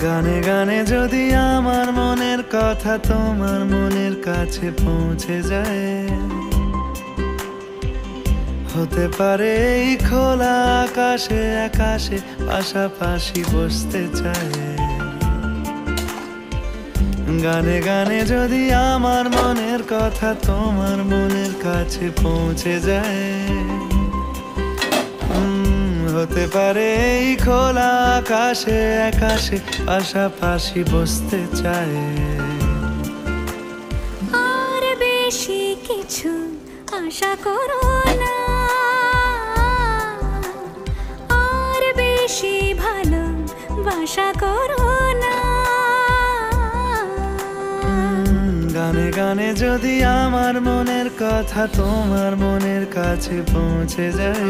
গানে গানে যদি আমার মনের কথা তোমার মনের কাছে পৌঁছে যায়, হতে পারে এই খোলা আকাশে আকাশে পাশাপাশি বসতে চায়। গানে গানে যদি আমার মনের কথা তোমার মনের কাছে পৌঁছে যায়, হতে পারে এই খোলা আকাশে আকাশে পাশাপাশি বসতে চায়। আর বেশি কিছু আশা করো না, আর বেশি ভালোবাসা করো না। গানে গানে যদি আমার মনের কথা তোমার মনের কাছে পৌঁছে যায়,